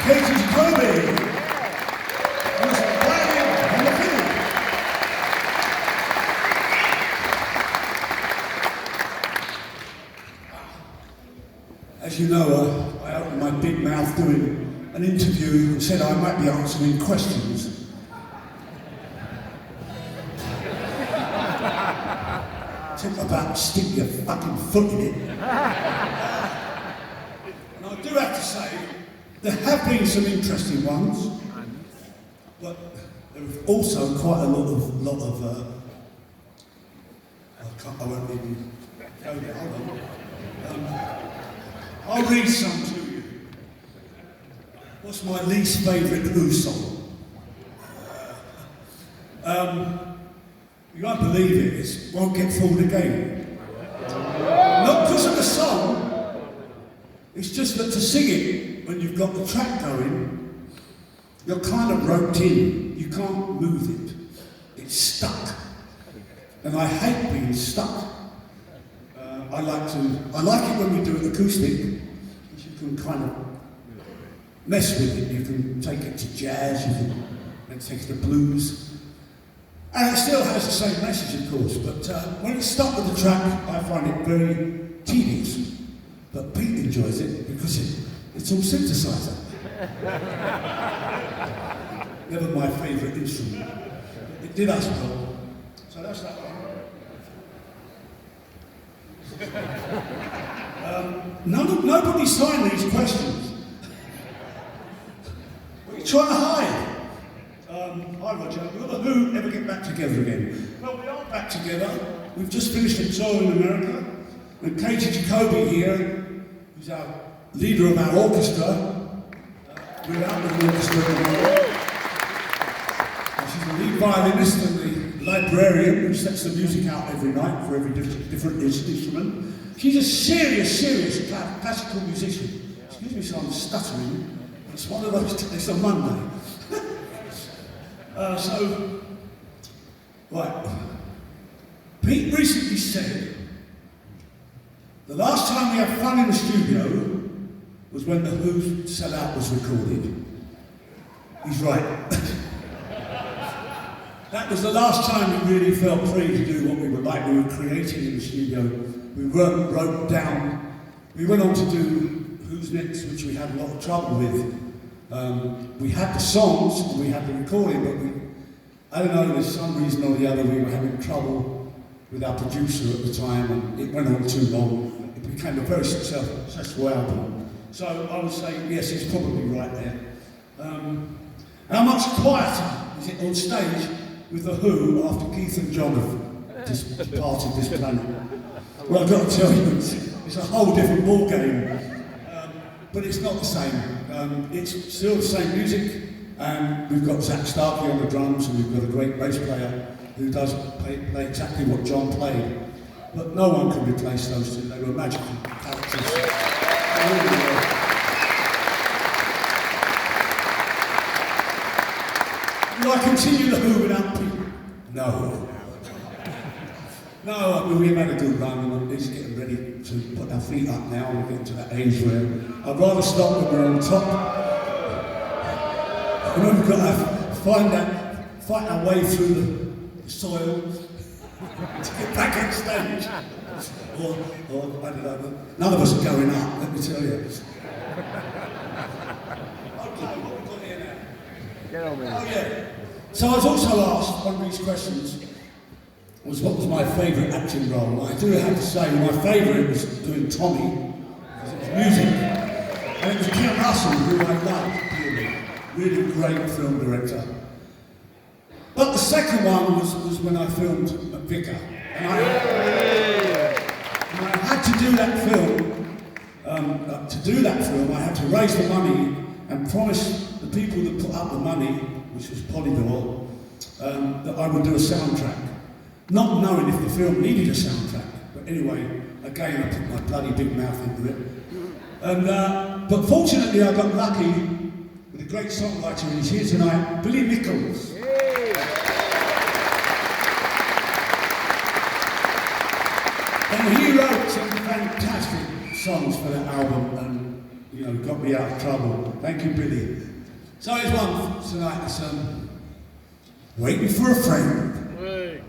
As you know, I opened my big mouth doing an interview and said I might be answering questions. Talk about stick your fucking foot in it. And I do have to say, there have been some interesting ones, but there was also quite a lot of I won't even go there, hold on. I'll read some to you. What's my least favourite Who song? You won't believe it, it Won't Get Fooled Again. Not because of the song, it's just that to sing it, when you've got the track going, you're kind of roped in, you can't move it. It's stuck. And I hate being stuck. I like it when we do it acoustic, because you can kind of mess with it. You can take it to jazz, you can take it to blues. And it still has the same message, of course, but when it's stuck with the track, I find it very tedious. But Pete enjoys it because it's all synthesizer. Never my favourite instrument. It did us well. So that's that one. Nobody signed these questions. What are you trying to hide? Hi Roger, will the Who ever get back together again? Well, we are back together. We've just finished a tour in America. And Katie Jacoby here, who's our leader of our orchestra. We're out with the orchestra at the moment. She's the lead violinist and the librarian who sets the music out every night for every different instrument. She's a serious classical musician. Excuse me, so I'm stuttering. It's one of those, it's a Monday. Right. Pete recently said, the last time we had fun in the studio was when the Who's Sell Out was recorded. He's right. That was the last time we really felt free to do what we were like. We were creating in the studio. We wrote down. We went on to do Who's Next, which we had a lot of trouble with. We had the songs and we had the recording, but I don't know, there's some reason or the other we were having trouble with our producer at the time, and it went on too long. It became a very successful album. So I would say, yes, it's probably right there. How much quieter is it on stage with the Who after Keith and John have departed this planet? Well, I've got to tell you, it's a whole different ball game. But it's not the same. It's still the same music, and we've got Zach Starkey on the drums, and we've got a great bass player who does play exactly what John played. But no one can replace those two. They were magical characters. They really were. Do I continue the Who without Pete? No. No, I mean, we've had a good run, and it's getting ready to put our feet up now. We're getting to that age where I'd rather stop when we're on top. And then we've got to fight our way through the soil to get back on stage. Or I don't know, none of us are going up, let me tell you. Okay, what have we got here now? Get over here. Oh yeah. So I was also asked, one of these questions, was what was my favourite acting role. I do have to say my favourite was doing Tommy, because it was music. And it was Ken Russell, who I loved, really great film director. But the second one was when I filmed at Vicar. And I had to do that film. I had to raise the money and promise the people that put up the money, which was Polydor, that I would do a soundtrack. Not knowing if the film needed a soundtrack, but anyway, again I put my bloody big mouth into it. And but fortunately I got lucky with a great songwriter who's here tonight, Billy Nichols. And he wrote some fantastic songs for that album, and you know, got me out of trouble. Thank you, Billy. So here's one tonight. It's Waiting for a Friend. Hey.